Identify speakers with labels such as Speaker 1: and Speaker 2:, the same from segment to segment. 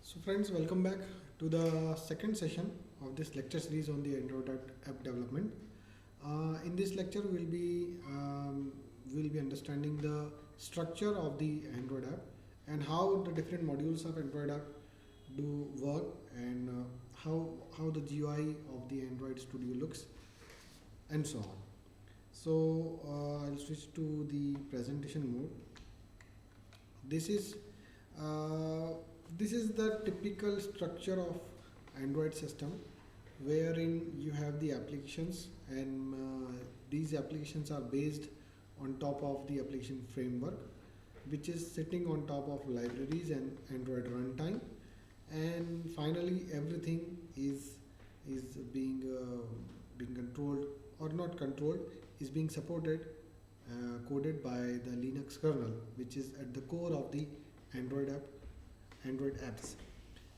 Speaker 1: So friends, welcome back to the second session of this lecture series on the Android app development. In this lecture, we'll be understanding the structure of the Android app and how the different modules of Android app do work, and how the GUI of the Android Studio looks, and so on. So I'll switch to the presentation mode. This is uh, this is the typical structure of Android system, wherein you have the applications, and these applications are based on top of the application framework, which is sitting on top of libraries and Android runtime, and finally everything is being controlled, or not controlled, is being supported, coded by the Linux kernel, which is at the core of the Android app, Android apps.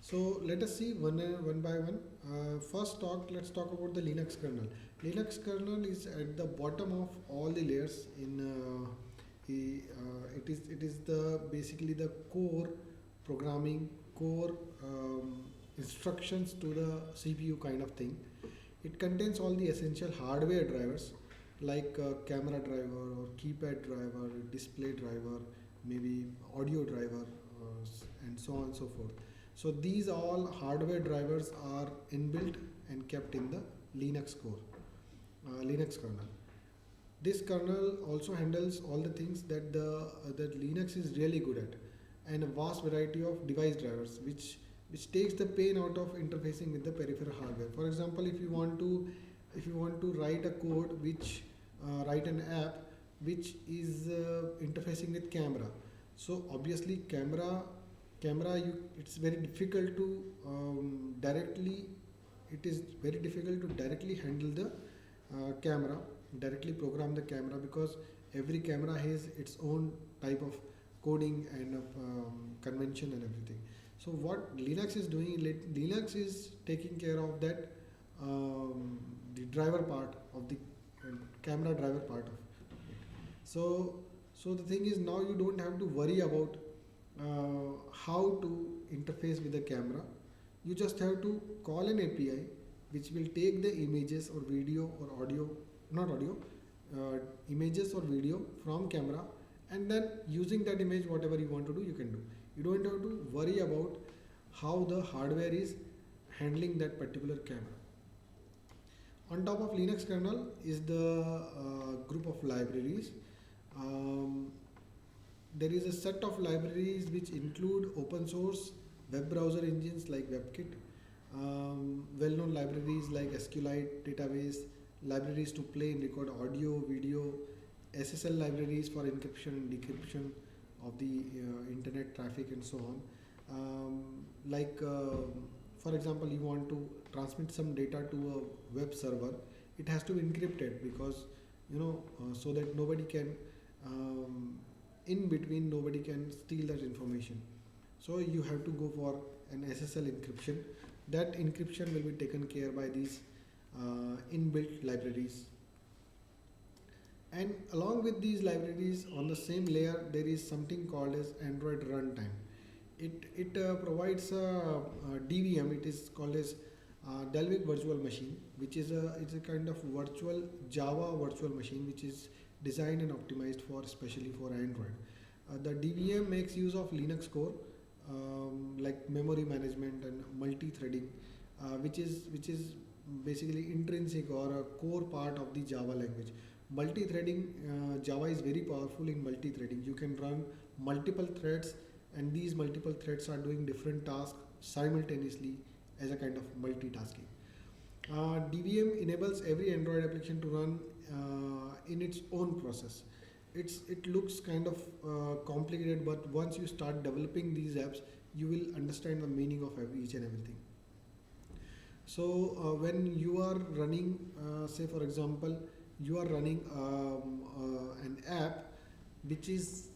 Speaker 1: So let us see one by one. Let's talk about the Linux kernel. Linux kernel is at the bottom of all the layers. It is the basically the core programming, core instructions to the CPU kind of thing. It contains all the essential hardware drivers like camera driver or keypad driver, display driver, maybe audio driver, and so on and so forth. So these all hardware drivers are inbuilt and kept in the Linux core, Linux kernel. This kernel also handles all the things that Linux is really good at, and a vast variety of device drivers, which takes the pain out of interfacing with the peripheral hardware. For example, if you want to write a code which write an app which is interfacing with camera, so obviously camera you it's very difficult to directly it is very difficult to directly handle the camera, directly program the camera, because every camera has its own type of coding and convention and everything. So what Linux is doing, Linux is taking care of that, the driver part of the camera driver part of it. So the thing is, now you don't have to worry about how to interface with the camera. You just have to call an API which will take the images or video or audio, not audio, images or video from camera, and then using that image, whatever you want to do, you can do. You don't have to worry about how the hardware is handling that particular camera. On top of Linux kernel is the group of libraries. Um, there is a set of libraries which include open source web browser engines like WebKit, well-known libraries like SQLite database, libraries to play and record audio, video, SSL libraries for encryption and decryption of the internet traffic, and so on. For example, you want to transmit some data to a web server, it has to be encrypted, because so that nobody can in between, nobody can steal that information. So you have to go for an SSL encryption. That encryption will be taken care by these inbuilt libraries. And along with these libraries, on the same layer, there is something called as Android runtime. It provides a DVM. It is called as Dalvik Virtual Machine, which is it's a kind of virtual Java virtual machine, which is designed and optimized for especially for Android. The DVM makes use of Linux core, like memory management and multi-threading, which is basically intrinsic or a core part of the Java language. Multi-threading, Java is very powerful in multi-threading. You can run multiple threads, and these multiple threads are doing different tasks simultaneously as a kind of multitasking. DVM enables every Android application to run in its own process. It looks kind of complicated, but once you start developing these apps, you will understand the meaning of each and everything. So when you are running, say for example, you are running an app which is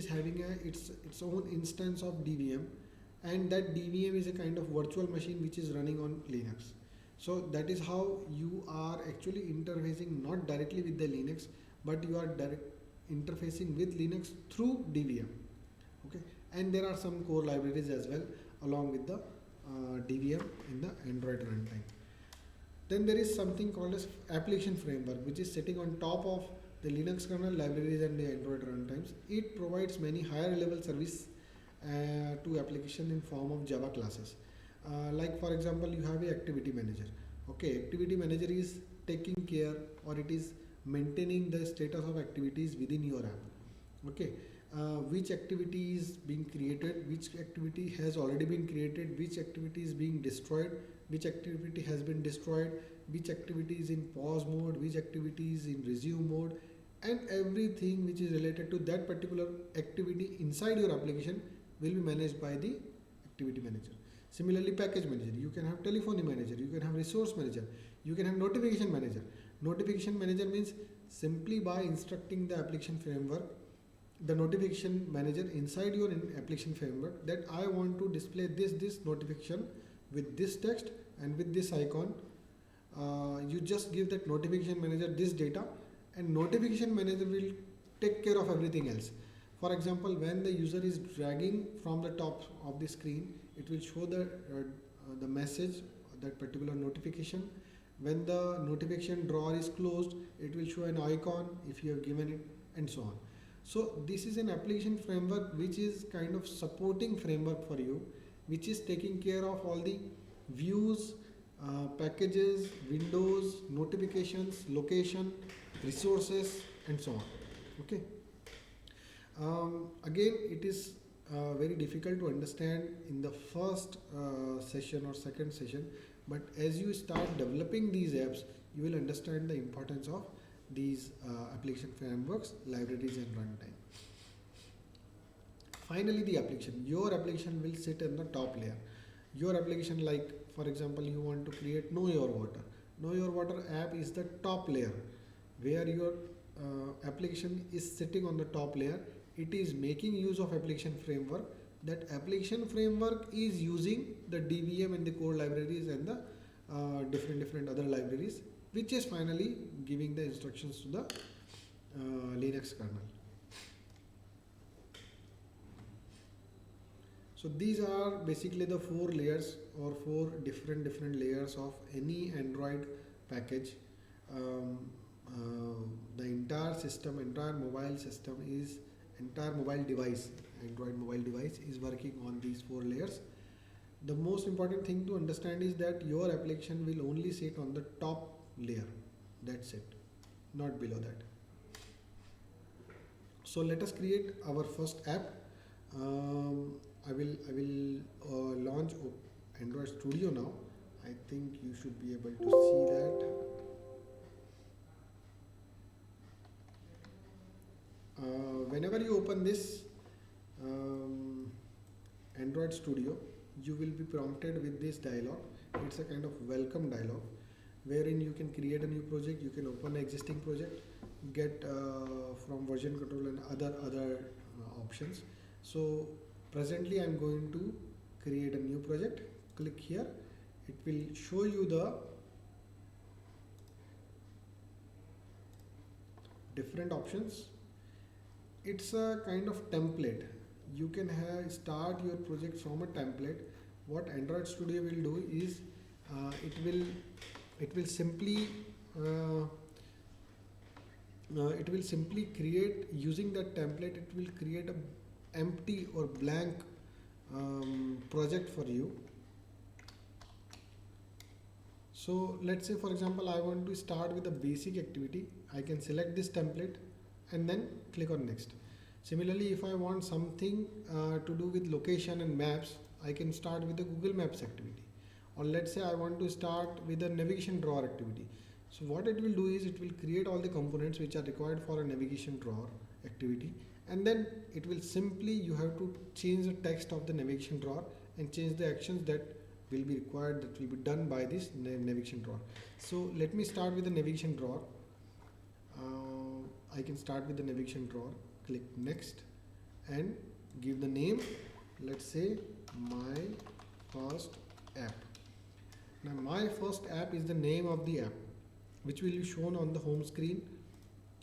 Speaker 1: having its own instance of DVM, and that DVM is a kind of virtual machine which is running on Linux. So that is how you are actually interfacing not directly with the Linux, but you are interfacing with Linux through DVM. Okay, and there are some core libraries as well. along with the DVM in the Android runtime. Then there is something called as application framework, which is sitting on top of the Linux kernel libraries and the Android runtimes. It provides many higher level service to application in form of Java classes. Like for example, you have a activity manager. Okay, activity manager is taking care, or it is maintaining the status of activities within your app. Okay, which activity is being created, which activity has already been created, which activity is being destroyed, which activity has been destroyed, which activity is in pause mode, which activity is in resume mode, and everything which is related to that particular activity inside your application will be managed by the activity manager. Similarly, package manager, you can have telephony manager, you can have resource manager, you can have notification manager. Notification manager means simply by instructing the application framework, the notification manager inside your application framework, that I want to display this notification with this text and with this icon. You just give that notification manager this data, and notification manager will take care of everything else. For example, when the user is dragging from the top of the screen, it will show the message, that particular notification. When the notification drawer is closed, it will show an icon if you have given it, and so on. So this is an application framework which is kind of supporting framework for you, which is taking care of all the views, packages, windows, notifications, location, resources, and so on. Okay. Again, it is very difficult to understand in the first session or second session, but as you start developing these apps, you will understand the importance of these application frameworks, libraries, and runtime. Finally, the application. Your application will sit in the top layer. Your application, like for example, you want to create Know Your Water. Know Your Water app is the top layer, where your application is sitting on the top layer. It is making use of application framework. That application framework is using the DVM and the core libraries and the different other libraries, which is finally giving the instructions to the Linux kernel. So these are basically the four layers, or four different layers of any Android package. The entire system, entire mobile system is, entire mobile device, Android mobile device is working on these four layers. The most important thing to understand is that your application will only sit on the top layer. That's it, not below that. So let us create our first app. I will launch Android Studio now. I think you should be able to see that. Whenever you open this Android Studio, you will be prompted with this dialog. It's a kind of welcome dialog, wherein you can create a new project, you can open an existing project, get from version control and other options. So presently I'm going to create a new project. Click here. It will show you the different options. It's a kind of template. You can start your project from a template. What Android Studio will do is it will simply create, using that template, it will create a empty or blank project for you. So let's say for example I want to start with a basic activity. I can select this template and then click on next. Similarly, if I want something to do with location and maps, I can start with the Google Maps activity. Or let's say I want to start with a navigation drawer activity. So what it will do is it will create all the components which are required for a navigation drawer activity, and then it will simply, you have to change the text of the navigation drawer and change the actions that will be required, that will be done by this navigation drawer. So let me start with the navigation drawer. I can start with the navigation drawer, click next and give the name, let's say my first app. Now my first app is the name of the app, which will be shown on the home screen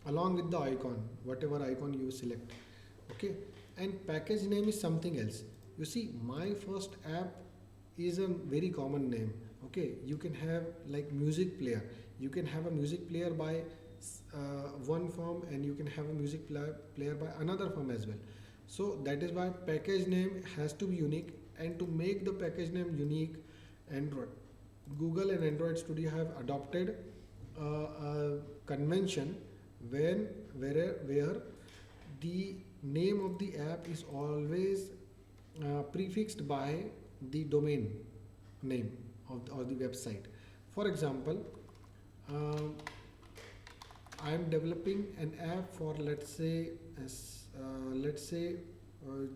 Speaker 1: along with the icon, whatever icon you select. Okay, and package name is something else. You see, my first app is a very common name. Okay, you can have like music player. You can have a music player by one firm, and you can have a player by another firm as well. So that is why package name has to be unique, and to make the package name unique, Android, Google and Android Studio have adopted a convention where the name of the app is always prefixed by the domain name of or the website. For example, uh, I am developing an app for, let's say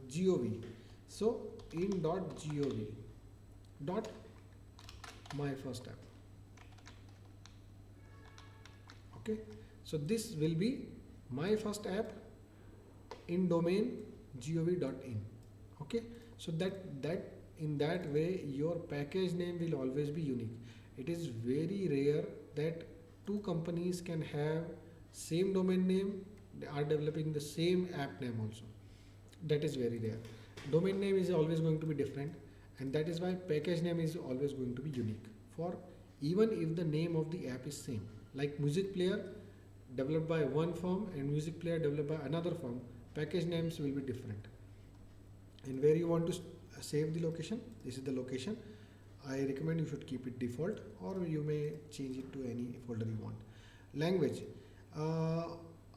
Speaker 1: gov. So in .gov dot my first app. Okay, so this will be my first app in domain gov.in. Okay, so that in that way your package name will always be unique. It is very rare that two companies can have same domain name, they are developing the same app name also. That is very rare. Domain name is always going to be different, and that is why package name is always going to be unique for, even if the name of the app is same. Like music player developed by one firm and music player developed by another firm, package names will be different. And where you want to save the location, this is the location. I recommend you should keep it default, or you may change it to any folder you want. Language, uh,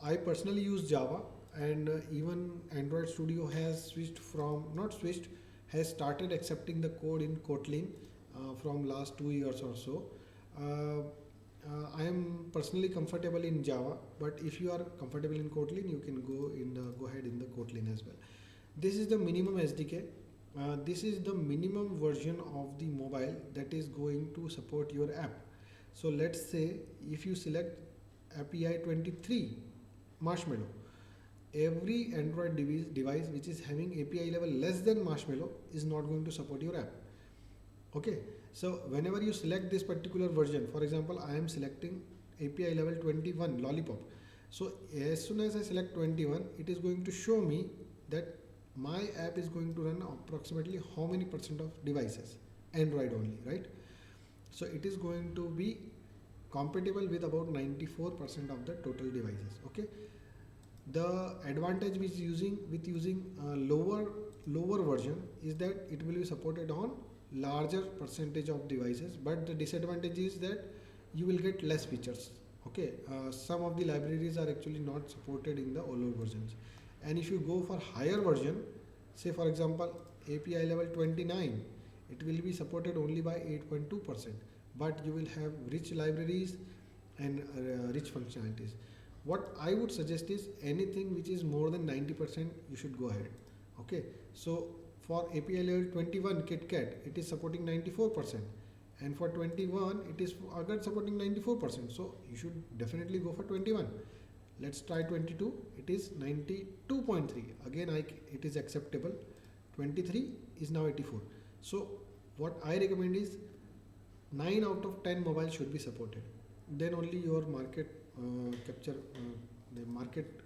Speaker 1: I personally use Java, and even Android Studio has switched from, not switched, has started accepting the code in Kotlin from last 2 years or so. Uh, I am personally comfortable in Java, but if you are comfortable in Kotlin, you can go ahead in the Kotlin as well. This is the minimum SDK. This is the minimum version of the mobile that is going to support your app. So let's say if you select API 23 Marshmallow, every Android device which is having API level less than Marshmallow is not going to support your app. Okay, so whenever you select this particular version, for example, I am selecting API level 21 Lollipop. So as soon as I select 21, it is going to show me that my app is going to run approximately how many percent of devices, Android only, right? So it is going to be compatible with about 94% of the total devices. Okay, the advantage with using lower version is that it will be supported on larger percentage of devices, but the disadvantage is that you will get less features. Okay, some of the libraries are actually not supported in the older versions, and if you go for higher version, say for example API level 29, it will be supported only by 8.2%, but you will have rich libraries and rich functionalities. What I would suggest is anything which is more than 90%, you should go ahead. Okay, so for API level 21 KitKat, it is supporting 94%, and for 21 it is again supporting 94%. So you should definitely go for 21. Let's try 22. It is 92.3. Again, it is acceptable. 23 is now 84. So what I recommend is 9 out of 10 mobile should be supported. Then only your market capture, the market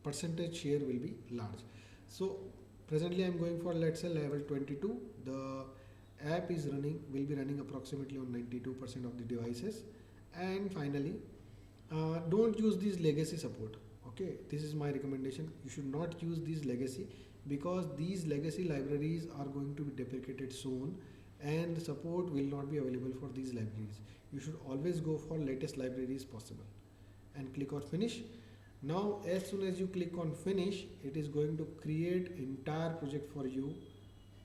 Speaker 1: percentage share will be large. So presently I am going for, let's say, level 22. The app will be running approximately on 92% of the devices. And finally, don't use this legacy support. Okay, this is my recommendation. You should not use these legacy, because these legacy libraries are going to be deprecated soon, and the support will not be available for these libraries. You should always go for latest libraries possible, and click on finish. Now as soon as you click on finish, it is going to create entire project for you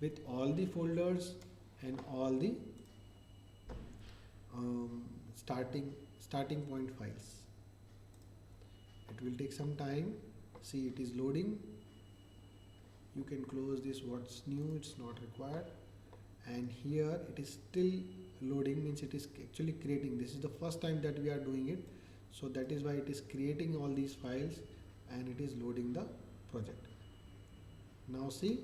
Speaker 1: with all the folders and all the starting point files. It will take some time. See, it is loading. You can close this what's new, it's not required. And here it is still loading, means it is actually creating. This is the first time that we are doing it, so that is why it is creating all these files and it is loading the project. Now see,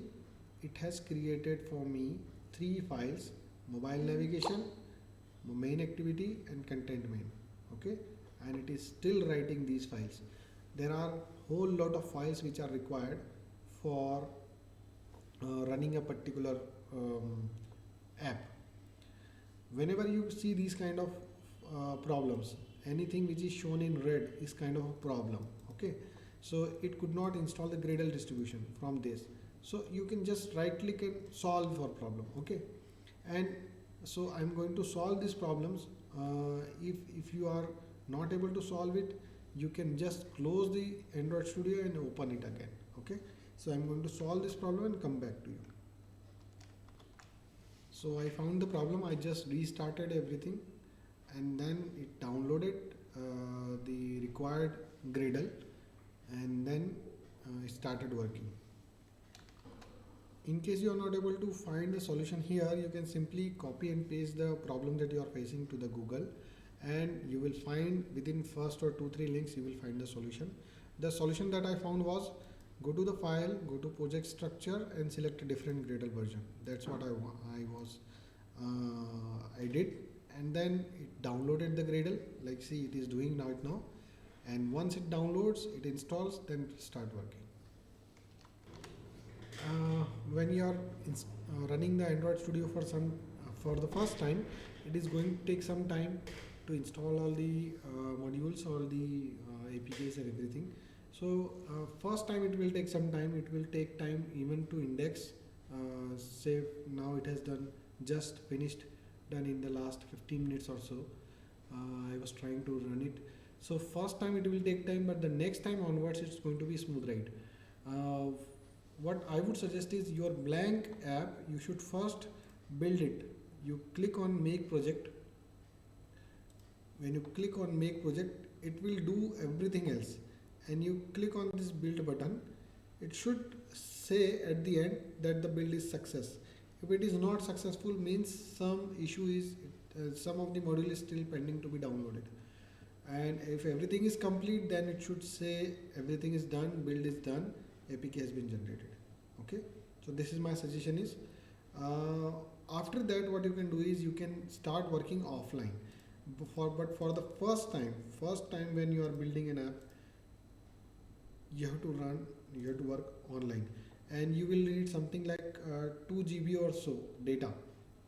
Speaker 1: it has created for me 3 files: mobile navigation, main activity, and content main. Okay, and it is still writing these files. There are whole lot of files which are required for running a particular app. Whenever you see these kind of problems, anything which is shown in red is kind of a problem. Okay, so it could not install the Gradle distribution from this. So you can just right click and solve for problem. Okay, and so I'm going to solve these problems. If you are not able to solve it, you can just close the Android Studio and open it again. Okay, so I'm going to solve this problem and come back to you. So I found the problem, I just restarted everything and then it downloaded the required Gradle, and then it started working. In case you are not able to find the solution here, you can simply copy and paste the problem that you are facing to the Google, and you will find within first or 2-3 links you will find the solution. The solution that I found was, go to the file, go to project structure and select a different Gradle version. That's what I did, and then it downloaded the Gradle. Like, see, it is doing now, and once it downloads, it installs, then it start working. When you are running the Android Studio for the first time, it is going to take some time to install all the modules, all the APKs and everything. So first time it will take some time. It will take time even to index. Say now it has just finished done in the last 15 minutes or so. I was trying to run it. So first time it will take time, but the next time onwards it's going to be smooth ride. What I would suggest is, your blank app, you should first build it. You click on make project. When you click on make project, it will do everything else, and you click on this build button. It should say at the end that the build is success. If it is not successful, means some issue is, some of the module is still pending to be downloaded. And if everything is complete, then it should say everything is done, build is done, APK has been generated. Okay, so this is my suggestion is, after that what you can do is, you can start working offline. But for the first time when you are building an app, you have to work online, and you will need something like 2 GB or so data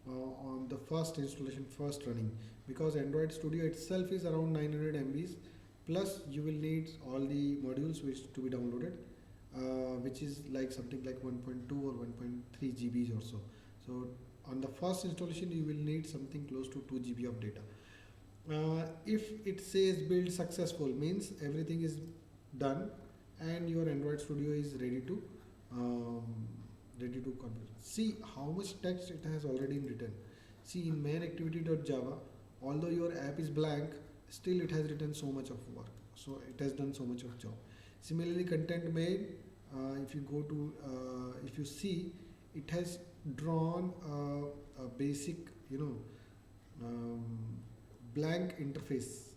Speaker 1: on the first installation, first running, because Android Studio itself is around 900 MBs, plus you will need all the modules which to be downloaded, which is like something like 1.2 or 1.3 GBs or so. So on the first installation you will need something close to 2 GB of data. If it says build successful, means everything is done and your Android Studio is ready to compute. See how much text it has already written. See, in main activity.java, although your app is blank, still it has written so much of work. So it has done so much of job. Similarly, content main, if you go to, if you see, it has drawn a basic, blank interface.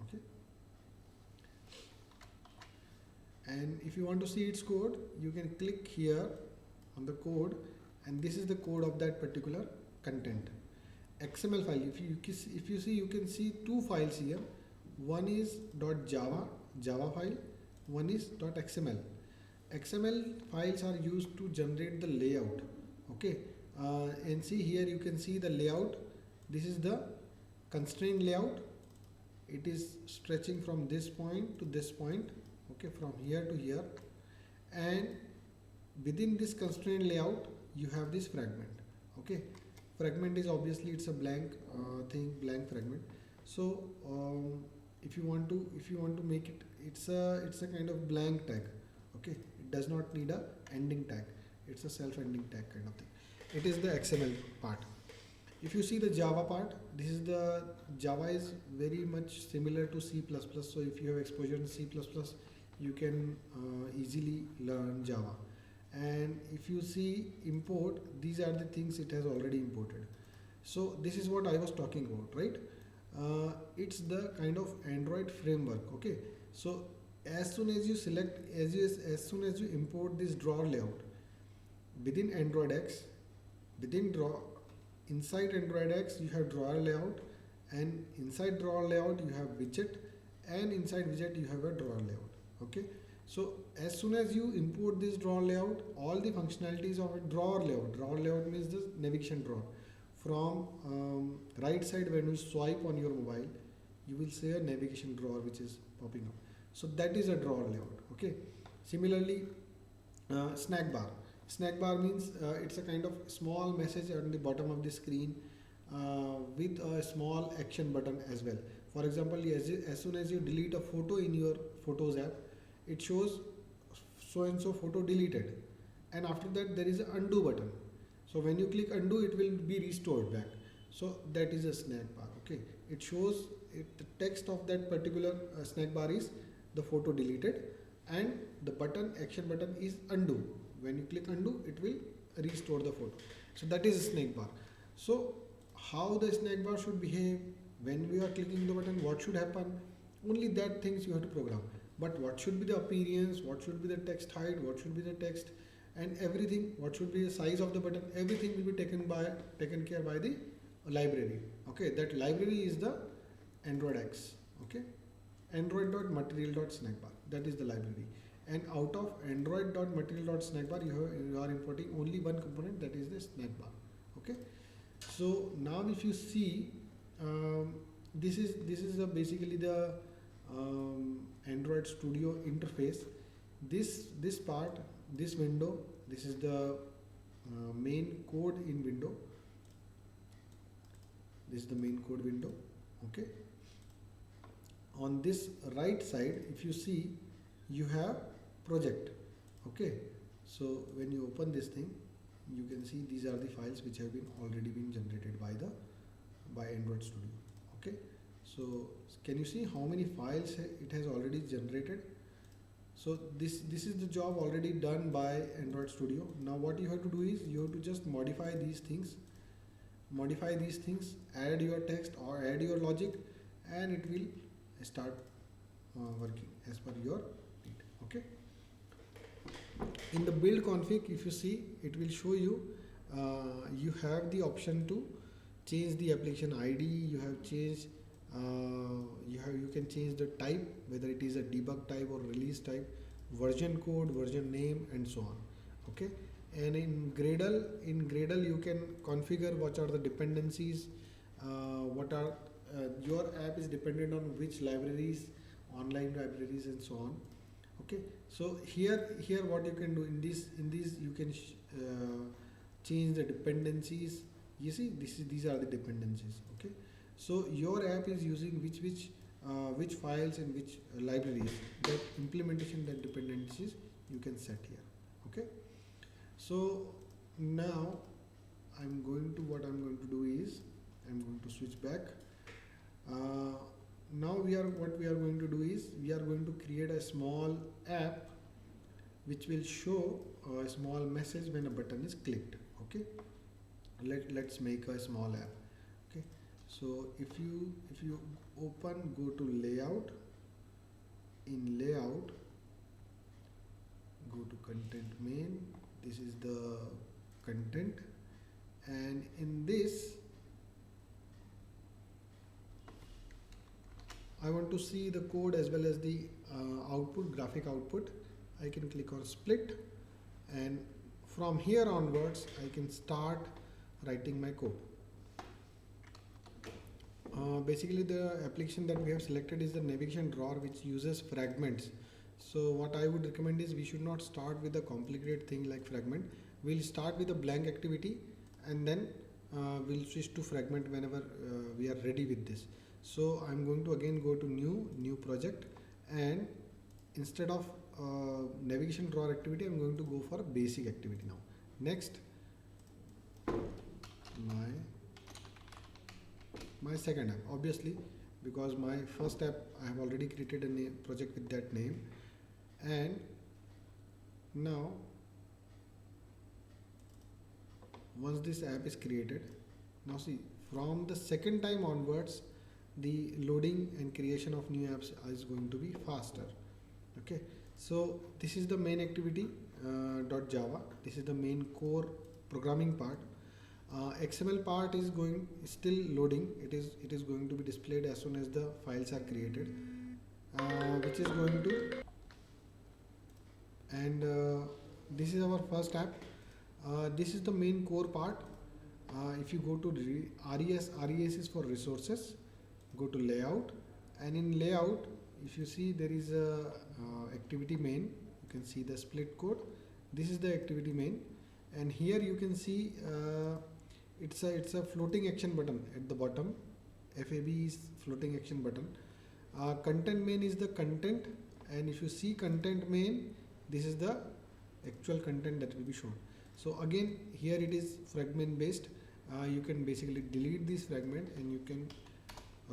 Speaker 1: Okay. And if you want to see its code, you can click here on the code, and this is the code of that particular content. XML file, if you see, you can see two files here. One is .java file, one is .xml. XML files are used to generate the layout. Okay, and see here, you can see the layout. This is the constraint layout. It is stretching from this point to this point, okay, from here to here, and within this constraint layout you have this fragment. Okay, fragment is obviously, it's a blank blank fragment. So if you want to make it, it's a kind of blank tag. Okay, it does not need a ending tag. It's a self-ending tag kind of thing. It is the XML part. If you see the Java part, this is the Java is very much similar to C++. So if you have exposure in C++, you can easily learn Java. And if you see import, these are the things it has already imported. So this is what I was talking about, right? It's the kind of Android framework. Okay, so as soon as you select, as soon as you import this drawer layout within Android X, inside Android X you have drawer layout, and inside drawer layout you have widget, and inside widget you have a drawer layout. Okay, So as soon as you import this drawer layout, all the functionalities of a drawer layout. Drawer layout means the navigation drawer. From right side, when you swipe on your mobile, you will see a navigation drawer which is popping up. So that is a drawer layout. Okay. Similarly, snack bar. Snack bar means it's a kind of small message on the bottom of the screen with a small action button as well. For example, as soon as you delete a photo in your Photos app, it shows so and so photo deleted, and after that there is an undo button. So when you click undo, it will be restored back. So that is a snack bar. Okay, it shows the text of that particular snack bar is the photo deleted, and the button action button is undo. When you click undo, it will restore the photo. So that is a snack bar. So how the snack bar should behave when we are clicking the button, what should happen, only that things you have to program. But what should be the appearance, what should be the text height, what should be the text, and everything, what should be the size of the button, everything will be taken care by the library. Okay, that library is the Android X. Okay, android.material.snackbar, that is the library. And out of android.material.snackbar, you are importing only one component, that is the snackbar. Okay, so now if you see, this is basically the Android Studio interface. This part, this window, this is the main code in window. This is the main code window. Okay. On this right side, if you see, you have project. Okay. So when you open this thing, you can see these are the files which have been already been generated by Android Studio. Okay. So can you see how many files it has already generated? So this is the job already done by Android Studio. Now what you have to do is you have to just modify these things, add your text or add your logic, and it will start working as per your need. Okay. In the build config, if you see, it will show you you have the option to change the application ID. You have changed you can change the type, whether it is a debug type or release type, version code, version name, and so on. Okay. And in Gradle you can configure what are the dependencies, what are your app is dependent on which libraries, online libraries, and so on. Okay. So here what you can do in this you can change the dependencies. You see, these are the dependencies. Okay. So your app is using which files and which libraries, that implementation, that dependencies you can set here. Okay. So now what I'm going to do is I'm going to switch back. Now what we are going to do is we are going to create a small app which will show a small message when a button is clicked. Okay. Let's make a small app. Okay. So if you open, go to layout, in layout, go to content main, this is the content, and in this I want to see the code as well as the graphic output. I can click on split, and from here onwards I can start writing my code. Basically the application that we have selected is the navigation drawer, which uses fragments. So what I would recommend is we should not start with a complicated thing like fragment. We'll start with a blank activity, and then we'll switch to fragment whenever we are ready with this. So I'm going to again go to new project, and instead of navigation drawer activity, I'm going to go for a basic activity now. Next, my second app, obviously, because my first app I have already created a project with that name. And now once this app is created, now see, from the second time onwards, the loading and creation of new apps is going to be faster. Okay, so this is the main activity .java. This is the main core programming part. XML part is still loading. It is going to be displayed as soon as the files are created, which is going to and this is our first app. This is the main core part. If you go to RES is for resources, go to layout, and in layout, if you see, there is a activity main. You can see the split code. This is the activity main, and here you can see it's a floating action button at the bottom. FAB is floating action button. Content main is the content, and if you see content main, this is the actual content that will be shown. So again, here it is fragment based. You can basically delete this fragment and you can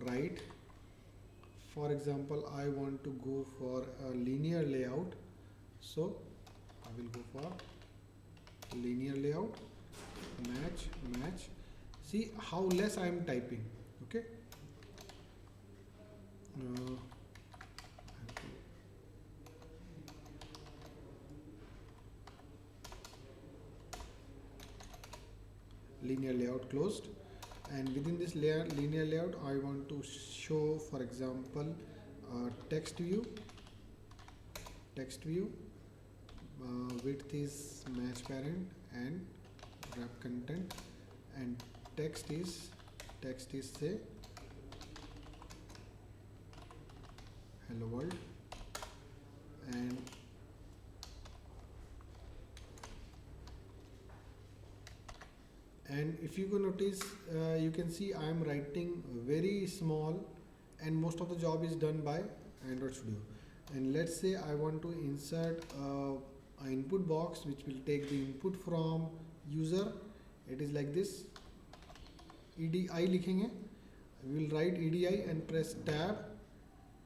Speaker 1: write. For example, I want to go for a linear layout, so I will go for linear layout, match. See how less I am typing. Okay. Linear layout closed, and within this linear layout I want to show, for example, text view. Width is match parent and wrap content, and text is say hello world, and if you can notice, you can see I am writing very small, and most of the job is done by Android Studio. And let's say I want to insert an input box which will take the input from user. It is like this, EDI लिखेंगे, we will write EDI and press tab.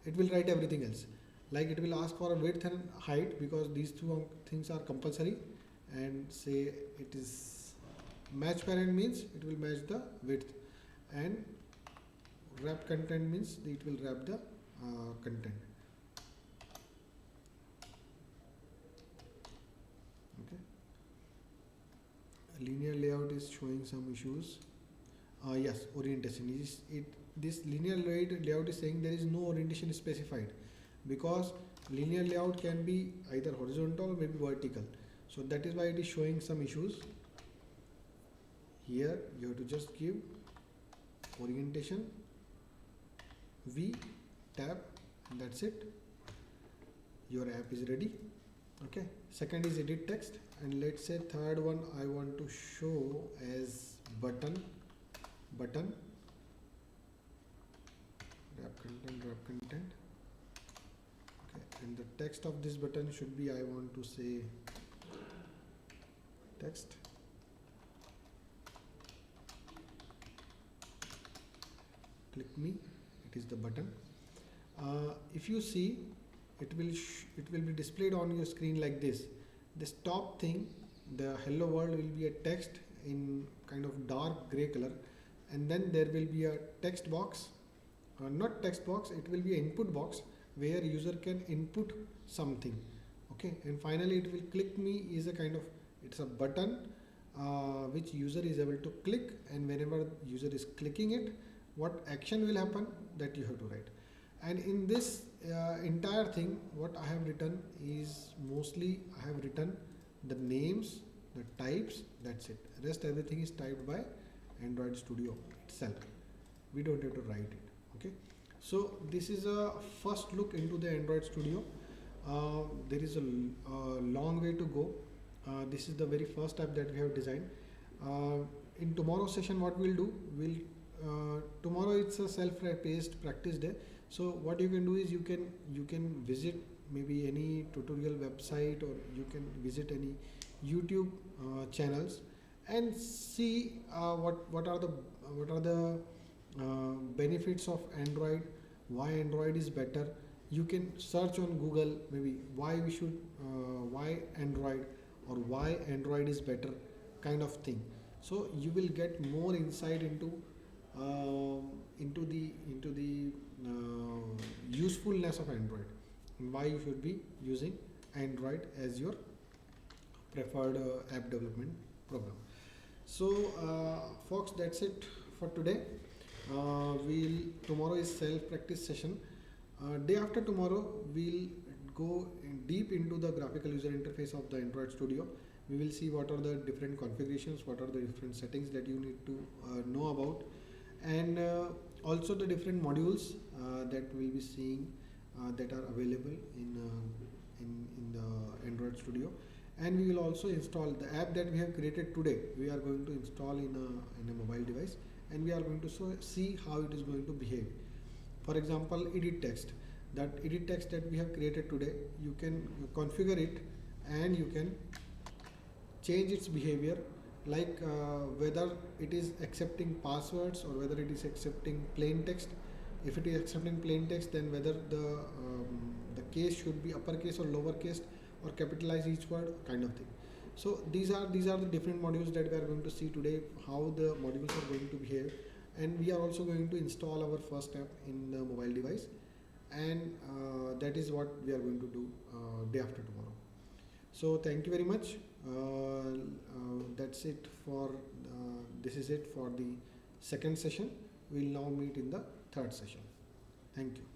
Speaker 1: It will write everything else, like it will ask for a width and height because these two things are compulsory, and say it is match parent means it will match the width, and wrap content means it will wrap the content. Okay. Linear layout is showing some issues. Yes, orientation is it. This linear layout is saying there is no orientation specified, because linear layout can be either horizontal or maybe vertical. So that is why it is showing some issues. Here you have to just give orientation, V, tab, and that's it. Your app is ready. Okay. Second is edit text, and let's say third one I want to show as button, wrap content. Okay, and the text of this button should be, I want to say text. Click me, it is the button. If you see, it will be displayed on your screen like this. This top thing, the hello world, will be a text in kind of dark gray color, and then there will be a text box, not text box, it will be an input box where user can input something. Okay, and finally it will click me is a kind of, it's a button which user is able to click, and whenever user is clicking it, what action will happen, that you have to write. And in this entire thing, what I have written is mostly I have written the names, the types, that's it. Rest everything is typed by Android Studio itself. We don't have to write it. Okay. So this is a first look into the Android Studio. There is a long way to go. This is the very first app that we have designed. In tomorrow's session, what we'll do, tomorrow it's a self-paced practice day. So what you can do is you can visit maybe any tutorial website, or you can visit any YouTube channels and see what are the benefits of Android, why Android is better. You can search on Google maybe why Android, or why Android is better, kind of thing. So you will get more insight into the usefulness of Android, and why you should be using Android as your preferred app development program. So folks, that's it for today. Tomorrow is self practice session. Day after tomorrow we'll go deep into the graphical user interface of the Android Studio. We will see what are the different configurations, what are the different settings that you need to know about, and also the different modules that we'll be seeing that are available in the Android Studio. And we will also install the app that we have created today. We are going to install in a mobile device, and we are going to see how it is going to behave. For example, edit text. That edit text that we have created today, you can configure it and you can change its behavior, like whether it is accepting passwords or whether it is accepting plain text. If it is accepting plain text, then whether the case should be uppercase or lowercase or capitalize each word, kind of thing. So these are the different modules that we are going to see today, how the modules are going to behave. And we are also going to install our first app in the mobile device, and that is what we are going to do day after tomorrow. So thank you very much. That's it for this is it for the second session. We'll now meet in the third session. Thank you.